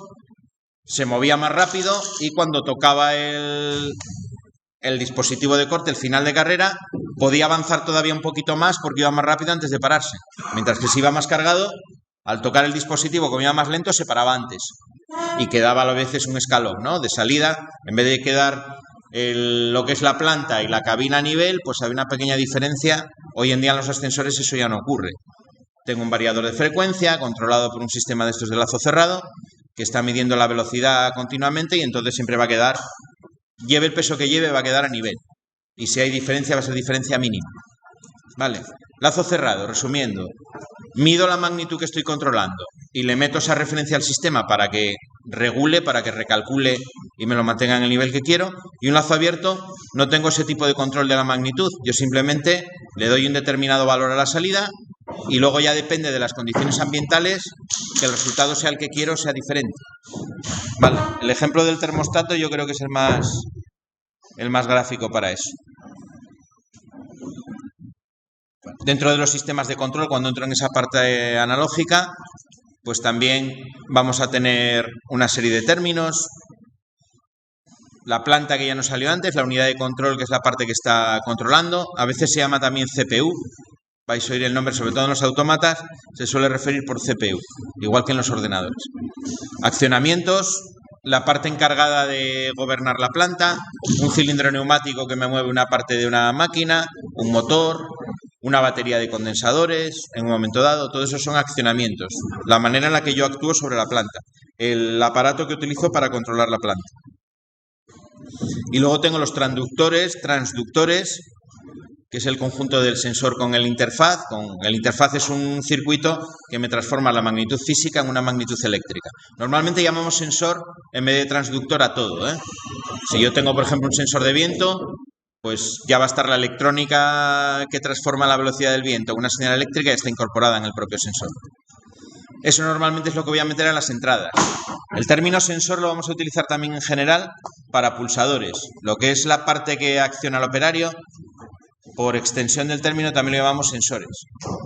se movía más rápido y cuando tocaba el dispositivo de corte, el final de carrera, podía avanzar todavía un poquito más porque iba más rápido antes de pararse. Mientras que si iba más cargado, al tocar el dispositivo, como iba más lento, se paraba antes. Y quedaba a veces un escalón, ¿no? De salida, en vez de quedar lo que es la planta y la cabina a nivel, pues había una pequeña diferencia. Hoy en día en los ascensores eso ya no ocurre. Tengo un variador de frecuencia controlado por un sistema de estos de lazo cerrado que está midiendo la velocidad continuamente y entonces siempre va a quedar, lleve el peso que lleve, va a quedar a nivel. Y si hay diferencia, va a ser diferencia mínima. Vale, lazo cerrado, resumiendo, mido la magnitud que estoy controlando y le meto esa referencia al sistema para que regule, para que recalcule y me lo mantenga en el nivel que quiero. Y un lazo abierto, no tengo ese tipo de control de la magnitud, yo simplemente le doy un determinado valor a la salida y luego ya depende de las condiciones ambientales que el resultado sea el que quiero, sea diferente. Vale, el ejemplo del termostato yo creo que es el más gráfico para eso. Dentro de los sistemas de control, cuando entro en esa parte analógica, pues también vamos a tener una serie de términos. La planta que ya nos salió antes, la unidad de control, que es la parte que está controlando. A veces se llama también CPU. Vais a oír el nombre, sobre todo en los autómatas, se suele referir por CPU, igual que en los ordenadores. Accionamientos, la parte encargada de gobernar la planta, un cilindro neumático que me mueve una parte de una máquina, un motor, una batería de condensadores, en un momento dado, todo eso son accionamientos, la manera en la que yo actúo sobre la planta, el aparato que utilizo para controlar la planta. Y luego tengo los transductores, que es el conjunto del sensor con el interfaz. El interfaz es un circuito que me transforma la magnitud física en una magnitud eléctrica. Normalmente llamamos sensor en vez de transductor a todo, ¿eh? Si yo tengo, por ejemplo, un sensor de viento, pues ya va a estar la electrónica que transforma la velocidad del viento en una señal eléctrica y está incorporada en el propio sensor. Eso normalmente es lo que voy a meter en las entradas. El término sensor lo vamos a utilizar también en general para pulsadores. Lo que es la parte que acciona al operario, por extensión del término también lo llamamos sensores.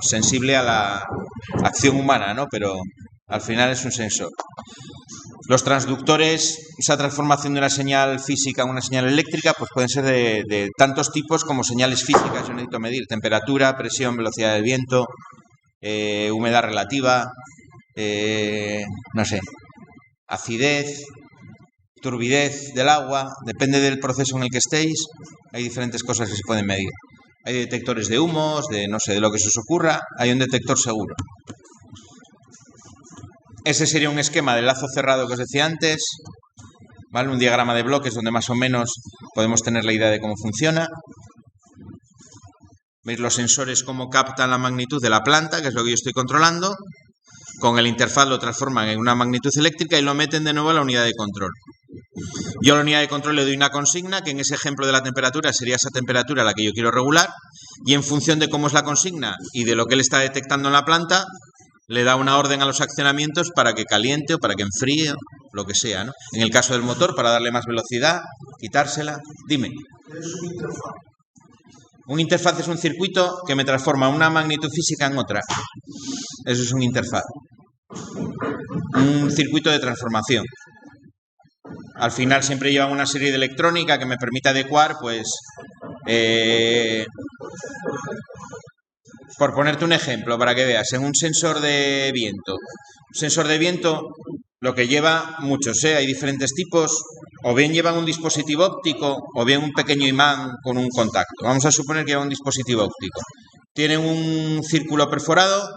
Sensible a la acción humana, ¿no? Pero al final es un sensor. Los transductores, esa transformación de una señal física a una señal eléctrica, pues pueden ser de tantos tipos como señales físicas. Yo necesito medir temperatura, presión, velocidad del viento, humedad relativa, no sé, acidez, turbidez del agua. Depende del proceso en el que estéis, hay diferentes cosas que se pueden medir. Hay detectores de humos, no sé, de lo que se os ocurra, hay un detector seguro. Ese sería un esquema de lazo cerrado que os decía antes, ¿vale? Un diagrama de bloques donde más o menos podemos tener la idea de cómo funciona. Veis los sensores cómo captan la magnitud de la planta, que es lo que yo estoy controlando. Con el interfaz lo transforman en una magnitud eléctrica y lo meten de nuevo a la unidad de control. Yo a la unidad de control le doy una consigna, que en ese ejemplo de la temperatura sería esa temperatura a la que yo quiero regular, y en función de cómo es la consigna y de lo que él está detectando en la planta, le da una orden a los accionamientos para que caliente o para que enfríe, lo que sea, ¿no? En el caso del motor, para darle más velocidad, quitársela. Dime. Un interfaz es un circuito que me transforma una magnitud física en otra. Eso es un interfaz. Un circuito de transformación. Al final siempre lleva una serie de electrónica que me permite adecuar, pues, por ponerte un ejemplo, para que veas, en un sensor de viento. Un sensor de viento, lo que lleva muchos, hay diferentes tipos, o bien llevan un dispositivo óptico, o bien un pequeño imán con un contacto. Vamos a suponer que lleva un dispositivo óptico. Tienen un círculo perforado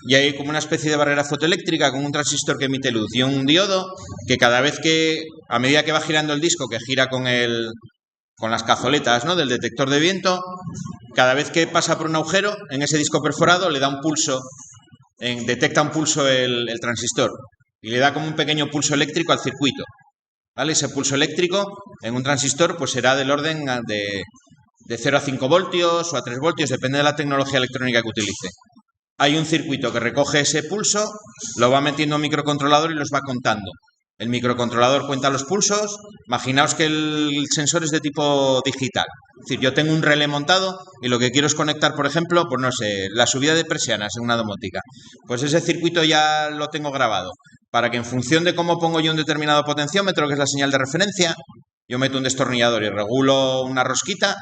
y hay como una especie de barrera fotoeléctrica con un transistor que emite luz y un diodo que cada vez que, a medida que va girando el disco, que gira con las cazoletas, ¿no?, del detector de viento, cada vez que pasa por un agujero en ese disco perforado le da un pulso, detecta un pulso el transistor y le da como un pequeño pulso eléctrico al circuito, ¿vale? Ese pulso eléctrico en un transistor pues será del orden de 0 a 5 voltios o a 3 voltios, depende de la tecnología electrónica que utilice. Hay un circuito que recoge ese pulso, lo va metiendo a un microcontrolador y los va contando. El microcontrolador cuenta los pulsos. Imaginaos que el sensor es de tipo digital. Es decir, yo tengo un relé montado y lo que quiero es conectar, por ejemplo, pues no sé, la subida de persianas en una domótica. Pues ese circuito ya lo tengo grabado para que en función de cómo pongo yo un determinado potenciómetro, que es la señal de referencia, yo meto un destornillador y regulo una rosquita,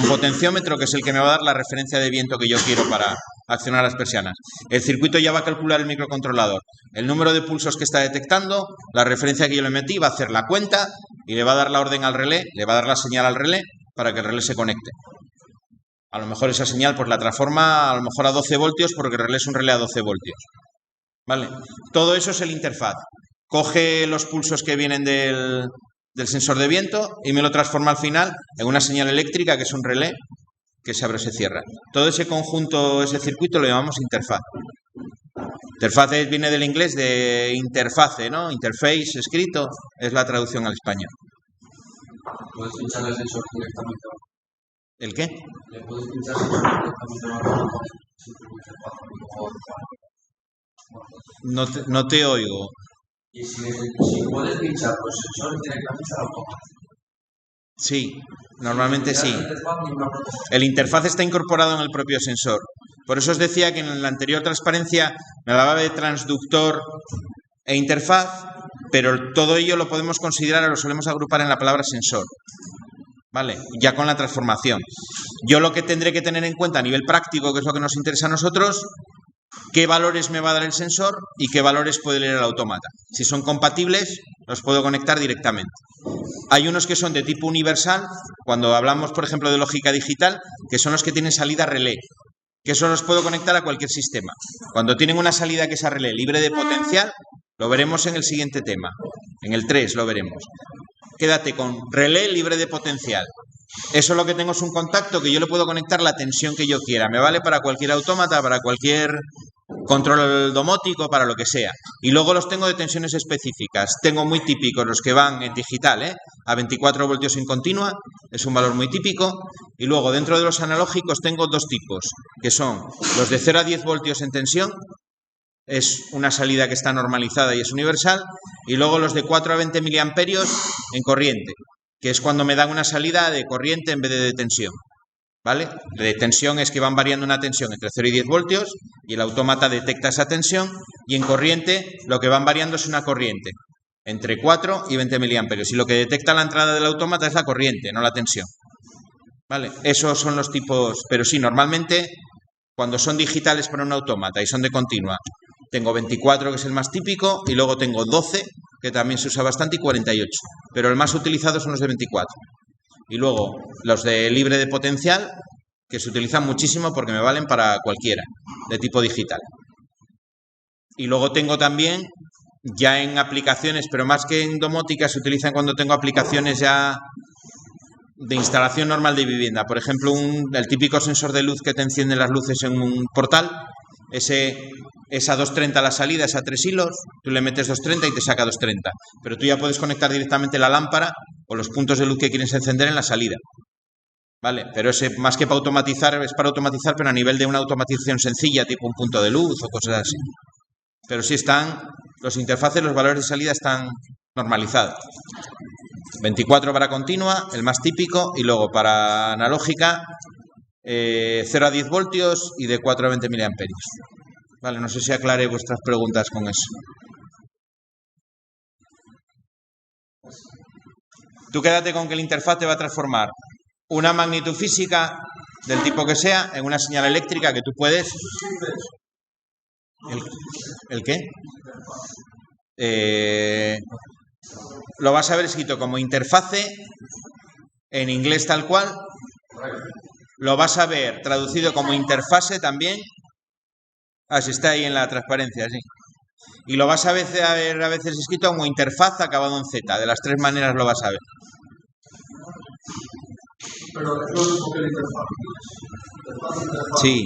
un potenciómetro que es el que me va a dar la referencia de viento que yo quiero para accionar las persianas. El circuito ya va a calcular el microcontrolador el número de pulsos que está detectando, la referencia que yo le metí, va a hacer la cuenta y le va a dar la orden al relé, le va a dar la señal al relé para que el relé se conecte. A lo mejor esa señal pues la transforma a lo mejor a 12 voltios porque el relé es un relé a 12 voltios. ¿Vale? Todo eso es el interfaz. Coge los pulsos que vienen del sensor de viento y me lo transforma al final en una señal eléctrica que es un relé que se abre o se cierra. Todo ese conjunto, ese circuito lo llamamos interfaz. Interfaz viene del inglés de interface, ¿no? Interface escrito, es la traducción al español. ¿Puedes pinchar el sensor directamente? ¿El qué? ¿Le puedes pinchar el sensor directamente? No te oigo. Y si puedes pinchar los sensores directamente al automata. Sí, normalmente sí. El interfaz está incorporado en el propio sensor. Por eso os decía que en la anterior transparencia me hablaba de transductor e interfaz, pero todo ello lo podemos considerar o lo solemos agrupar en la palabra sensor. ¿Vale? Ya con la transformación. Yo lo que tendré que tener en cuenta a nivel práctico, que es lo que nos interesa a nosotros, qué valores me va a dar el sensor y qué valores puede leer el autómata. Si son compatibles, los puedo conectar directamente. Hay unos que son de tipo universal, cuando hablamos, por ejemplo, de lógica digital, que son los que tienen salida relé, que eso los puedo conectar a cualquier sistema. Cuando tienen una salida que es a relé libre de potencial, lo veremos en el siguiente tema. En el 3 lo veremos. Quédate con relé libre de potencial. Eso lo que tengo es un contacto que yo le puedo conectar la tensión que yo quiera. Me vale para cualquier autómata, para cualquier control domótico, para lo que sea. Y luego los tengo de tensiones específicas. Tengo muy típicos los que van en digital, a 24 voltios en continua, es un valor muy típico. Y luego dentro de los analógicos tengo dos tipos, que son los de 0 a 10 voltios en tensión, es una salida que está normalizada y es universal, y luego los de 4 a 20 miliamperios en corriente, que es cuando me dan una salida de corriente en vez de tensión. ¿Vale? De tensión es que van variando una tensión entre 0 y 10 voltios y el autómata detecta esa tensión, y en corriente lo que van variando es una corriente entre 4 y 20 miliamperios, y lo que detecta la entrada del autómata es la corriente, no la tensión. ¿Vale? Esos son los tipos, pero sí, normalmente cuando son digitales para un autómata y son de continua, tengo 24, que es el más típico, y luego tengo 12, que también se usa bastante, y 48, pero el más utilizado son los de 24. Y luego los de libre de potencial, que se utilizan muchísimo porque me valen para cualquiera, de tipo digital. Y luego tengo también, ya en aplicaciones, pero más que en domótica, se utilizan cuando tengo aplicaciones ya de instalación normal de vivienda. Por ejemplo, el típico sensor de luz que te enciende las luces en un portal, esa 230 a la salida, esa 3 hilos, tú le metes 230 y te saca 230. Pero tú ya puedes conectar directamente la lámpara o los puntos de luz que quieres encender en la salida. ¿Vale? Pero ese, más que para automatizar, es para automatizar, pero a nivel de una automatización sencilla, tipo un punto de luz o cosas así. Pero sí están, los interfaces, los valores de salida están normalizados. 24 para continua, el más típico, y luego para analógica, 0 a 10 voltios y de 4 a 20 miliamperios. Vale, no sé si aclaré vuestras preguntas con eso. Tú quédate con que el interfaz te va a transformar una magnitud física del tipo que sea en una señal eléctrica que tú puedes... ¿El qué? Lo vas a ver escrito como interfase en inglés tal cual. Lo vas a ver traducido como interfase también. Así está ahí en la transparencia, sí. Y lo vas a ver a veces escrito como interfaz acabado en Z. De las tres maneras lo vas a ver. Pero no es porque el interfaz. Sí.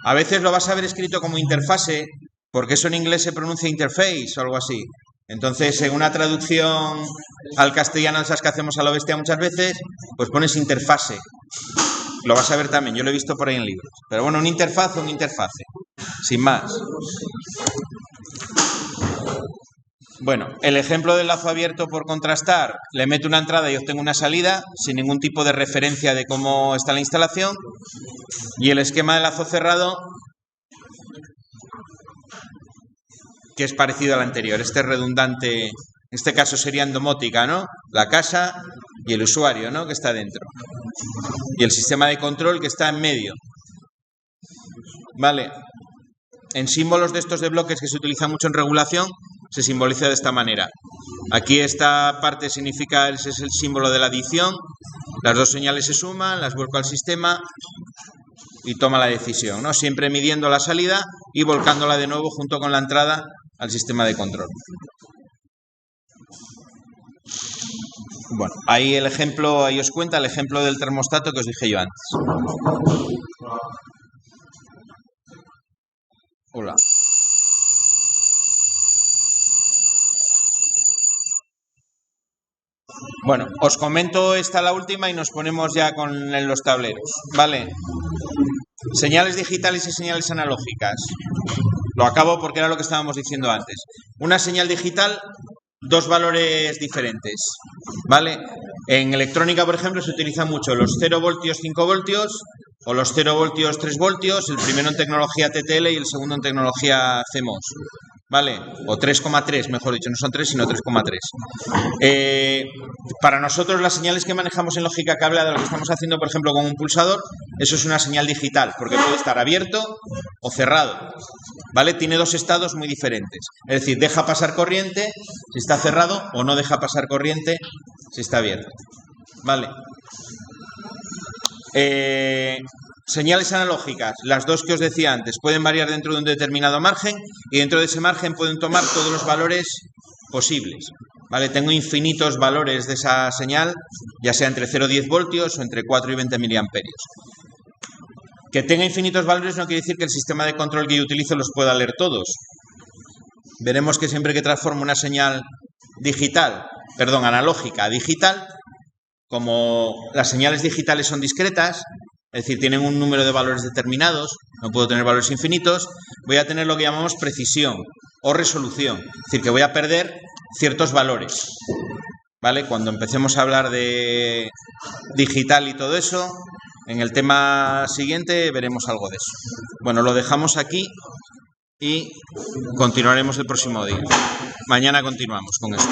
A veces lo vas a ver escrito como interfase, porque eso en inglés se pronuncia interface o algo así. Entonces, en una traducción al castellano, esas que hacemos a lo bestia muchas veces, pues pones interfase. Lo vas a ver también, yo lo he visto por ahí en libros. Pero bueno, un interfaz o un interfase, sin más. Bueno, el ejemplo del lazo abierto por contrastar, le meto una entrada y obtengo una salida sin ningún tipo de referencia de cómo está la instalación. Y el esquema de lazo cerrado, que es parecido al anterior. Este es redundante, en este caso sería en domótica, ¿no? La casa y el usuario, ¿no? Que está dentro. Y el sistema de control que está en medio. Vale. En símbolos de estos de bloques que se utilizan mucho en regulación, se simboliza de esta manera. Aquí esta parte significa, ese es el símbolo de la adición. Las dos señales se suman, las vuelco al sistema y toma la decisión, ¿no? Siempre midiendo la salida y volcándola de nuevo junto con la entrada al sistema de control. Bueno, ahí el ejemplo, ahí os cuenta el ejemplo del termostato que os dije yo antes. Hola. Bueno, os comento esta la última y nos ponemos ya con los tableros, ¿vale? Señales digitales y señales analógicas. Lo acabo porque era lo que estábamos diciendo antes. Una señal digital, dos valores diferentes, ¿vale? En electrónica, por ejemplo, se utilizan mucho los 0 voltios, 5 voltios o los 0 voltios, 3 voltios, el primero en tecnología TTL y el segundo en tecnología CMOS, ¿vale? O 3,3, mejor dicho, no son 3, sino 3,3. Para nosotros, las señales que manejamos en lógica cableada, lo que estamos haciendo, por ejemplo, con un pulsador, eso es una señal digital, porque puede estar abierto o cerrado, ¿vale? Tiene dos estados muy diferentes. Es decir, deja pasar corriente si está cerrado o no deja pasar corriente si está abierto, ¿vale? Señales analógicas, las dos que os decía antes, pueden variar dentro de un determinado margen y dentro de ese margen pueden tomar todos los valores posibles, ¿vale? Tengo infinitos valores de esa señal, ya sea entre 0 y 10 voltios o entre 4 y 20 miliamperios. Que tenga infinitos valores no quiere decir que el sistema de control que yo utilizo los pueda leer todos. Veremos que siempre que transformo una señal analógica a digital, como las señales digitales son discretas, es decir, tienen un número de valores determinados, no puedo tener valores infinitos, voy a tener lo que llamamos precisión o resolución, es decir, que voy a perder ciertos valores, ¿vale? Cuando empecemos a hablar de digital y todo eso, en el tema siguiente veremos algo de eso. Bueno, lo dejamos aquí y continuaremos el próximo día. Mañana continuamos con esto.